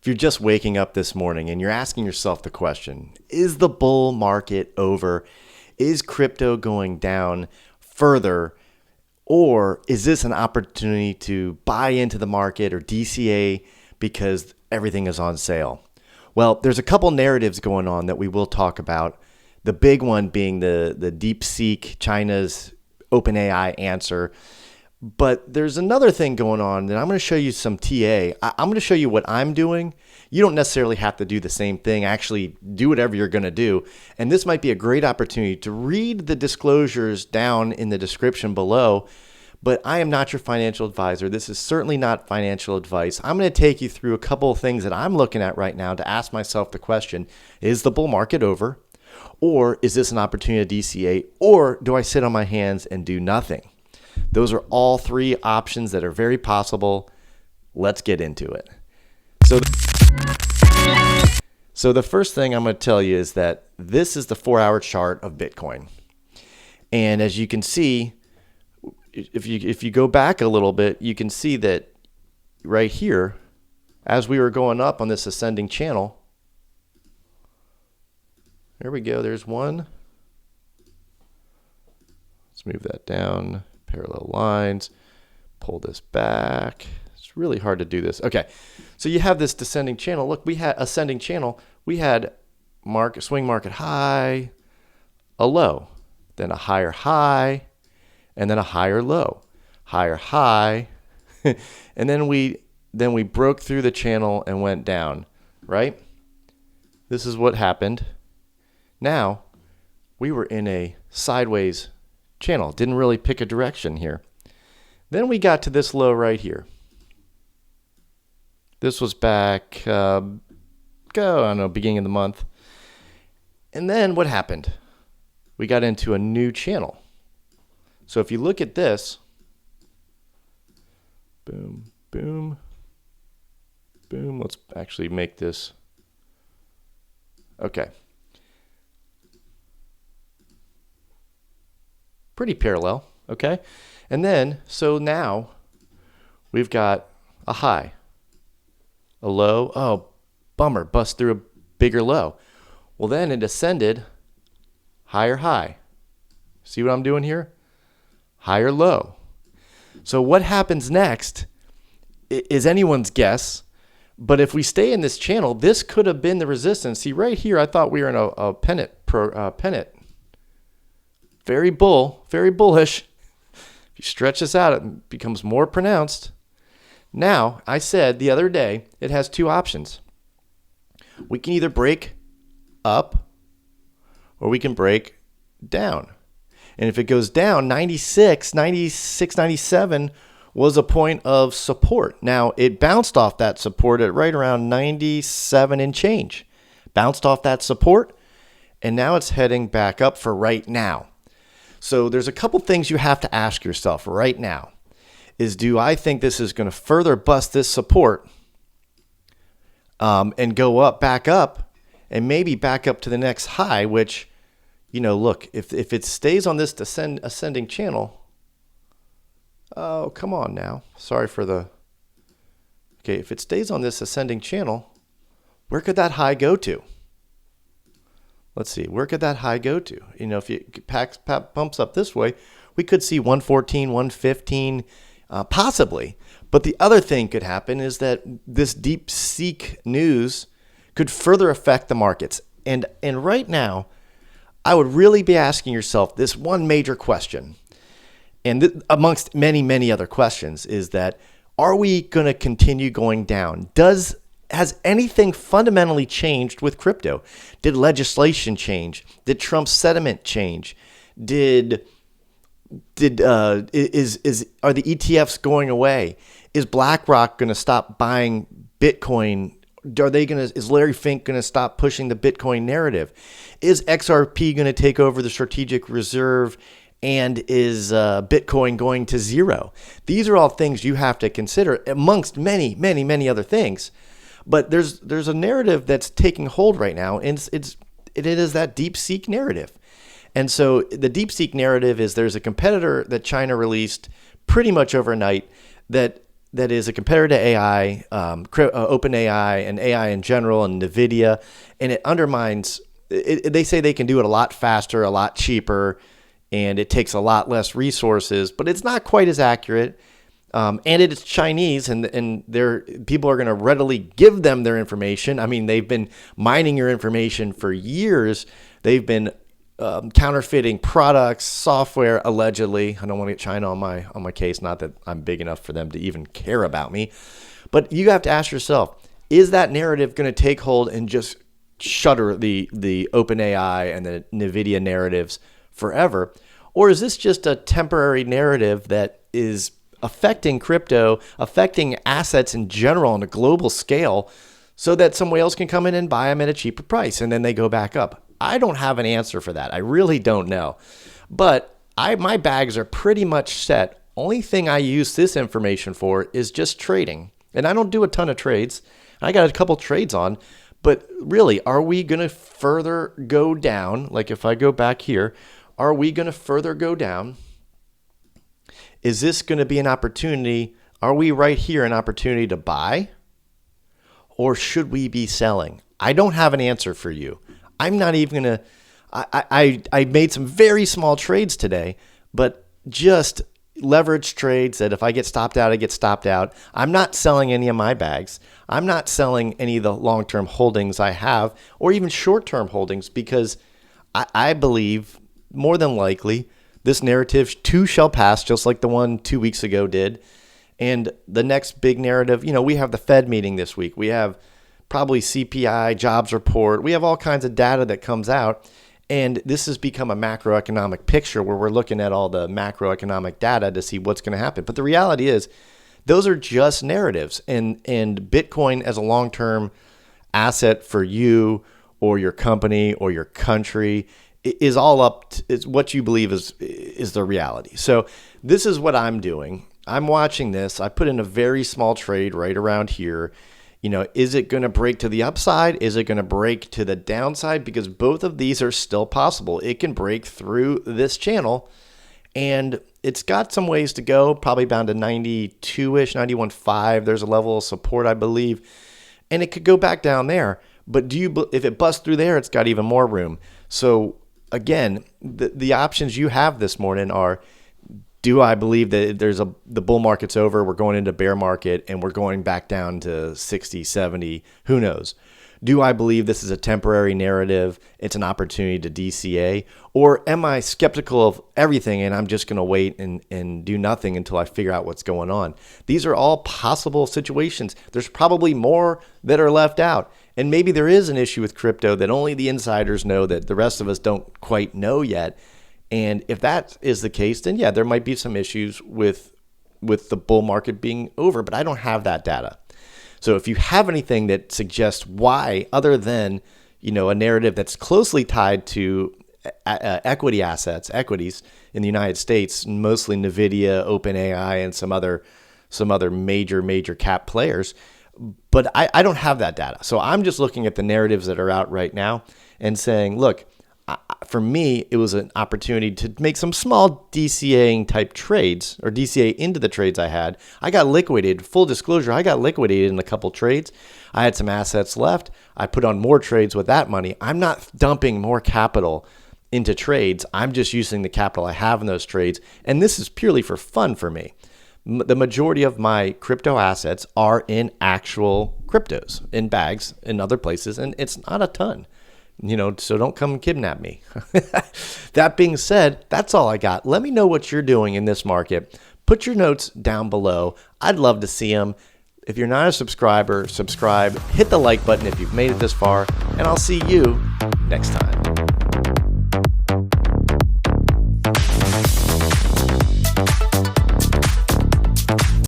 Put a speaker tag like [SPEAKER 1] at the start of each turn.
[SPEAKER 1] If you're just waking up this morning and you're asking yourself the question, is the bull market over? Is crypto going down further? Or is this an opportunity to buy into the market or DCA because everything is on sale? Well, there's a couple narratives going on that we will talk about. The big one being the DeepSeek, China's OpenAI answer. But there's another thing going on that I'm going to show you some TA. I'm going to show you what I'm doing. You don't necessarily have to do the same thing. Actually, do whatever you're going to do. And this might be a great opportunity to read the disclosures down in the description below. But I am not your financial advisor. This is certainly not financial advice. I'm going to take you through a couple of things that I'm looking at right now to ask myself the question, is the bull market over? Or is this an opportunity to DCA? Or do I sit on my hands and do nothing? Those are all three options that are very possible. Let's get into it. So the first thing I'm going to tell you is that this is the 4-hour chart of Bitcoin. And as you can see, if you go back a little bit, you can see that right here, as we were going up on this ascending channel, there we go, there's one. Let's move that down. Parallel lines, pull this back. It's really hard to do this. Okay, so you have this descending channel. Look, we had ascending channel. We had swing market high, a low, then a higher high, and then a higher low, higher high, and then we broke through the channel and went down, right? This is what happened. Now, we were in a sideways channel. Didn't really pick a direction here. Then we got to this low right here. This was back, I don't know, beginning of the month. And then what happened? We got into a new channel. So if you look at this, boom, boom, boom. Let's actually make this. Okay. Pretty parallel, okay? And then, so now we've got a high, a low. Oh, bummer, bust through a bigger low. Well, then it ascended, higher high. See what I'm doing here? Higher low. So what happens next is anyone's guess. But if we stay in this channel, this could have been the resistance. See, right here, I thought we were in a pennant. Very bullish. If you stretch this out, it becomes more pronounced. Now, I said the other day, it has two options. We can either break up or we can break down. And if it goes down, 96, 97 was a point of support. Now, it bounced off that support at right around 97 and change. Bounced off that support, and now it's heading back up for right now. So there's a couple things you have to ask yourself right now. Do I think this is going to further bust this support and go up, back up, and maybe back up to the next high, which, look, if it stays on this ascending channel, oh, come on now. Sorry for the... Okay, if it stays on this ascending channel, where could that high go to? Let's see, where could that high go to? If it bumps up this way, we could see 114, 115, possibly. But the other thing could happen is that this DeepSeek news could further affect the markets. And right now, I would really be asking yourself this one major question. And amongst many, many other questions is that, are we going to continue going down? Has anything fundamentally changed with crypto? Did legislation change? Did Trump's sentiment change? Are the ETFs going away? Is BlackRock going to stop buying Bitcoin? Is Larry Fink going to stop pushing the Bitcoin narrative? Is XRP going to take over the strategic reserve? And is Bitcoin going to zero? These are all things you have to consider amongst many, many, many other things. But there's a narrative that's taking hold right now, and it is that DeepSeek narrative. And so the DeepSeek narrative is there's a competitor that China released pretty much overnight that that is a competitor to AI, OpenAI, and AI in general, and Nvidia, and it undermines. They say they can do it a lot faster, a lot cheaper, and it takes a lot less resources, but it's not quite as accurate. And it's Chinese, and people are going to readily give them their information. I mean, they've been mining your information for years. They've been counterfeiting products, software, allegedly. I don't want to get China on my case. Not that I'm big enough for them to even care about me, but you have to ask yourself: is that narrative going to take hold and just shutter the OpenAI and the Nvidia narratives forever, or is this just a temporary narrative that is affecting crypto, affecting assets in general on a global scale, so that somebody else can come in and buy them at a cheaper price and then they go back up? I don't have an answer for that. I really don't know. But my bags are pretty much set. Only thing I use this information for is just trading. And I don't do a ton of trades. I got a couple trades on. But really, are we going to further go down? Like if I go back here, are we going to further go down? Is this going to be an opportunity? Are we right here an opportunity to buy? Or should we be selling? I don't have an answer for you. I'm not even going to, I made some very small trades today, but just leverage trades that if I get stopped out, I get stopped out. I'm not selling any of my bags. I'm not selling any of the long-term holdings I have, or even short-term holdings, because I believe more than likely this narrative too shall pass, just like the one 2 weeks ago did. And the next big narrative, we have the Fed meeting this week. We have probably CPI, jobs report. We have all kinds of data that comes out. And this has become a macroeconomic picture where we're looking at all the macroeconomic data to see what's going to happen. But the reality is those are just narratives. And Bitcoin as a long-term asset for you or your company or your country is all up to, is what you believe is the reality. So this is what I'm doing. I'm watching this. I put in a very small trade right around here. Is it going to break to the upside? Is it going to break to the downside? Because both of these are still possible. It can break through this channel, and it's got some ways to go, probably down to 92-ish, 91.5. There's a level of support, I believe, and it could go back down there. But if it busts through there, it's got even more room. So again, the options you have this morning are: do I believe that the bull market's over, we're going into bear market, and we're going back down to 60, 70, who knows? Do I believe this is a temporary narrative, it's an opportunity to DCA? Or am I skeptical of everything and I'm just going to wait and do nothing until I figure out what's going on? These are all possible situations. There's probably more that are left out. And maybe there is an issue with crypto that only the insiders know, that the rest of us don't quite know yet. And if that is the case, then yeah, there might be some issues with the bull market being over, but I don't have that data. So if you have anything that suggests why, other than a narrative that's closely tied to equities in the United States, mostly Nvidia, OpenAI, and some other major cap players, but I don't have that data. So I'm just looking at the narratives that are out right now and saying, look, for me, it was an opportunity to make some small DCA type trades, or DCA into the trades I had. I got liquidated. Full disclosure, I got liquidated in a couple trades. I had some assets left. I put on more trades with that money. I'm not dumping more capital into trades. I'm just using the capital I have in those trades. And this is purely for fun for me. The majority of my crypto assets are in actual cryptos, in bags, in other places, and it's not a ton. So don't come kidnap me. That being said, that's all I got. Let me know what you're doing in this market. Put your notes down below. I'd love to see them. If you're not a subscriber, subscribe. Hit the like button if you've made it this far, and I'll see you next time.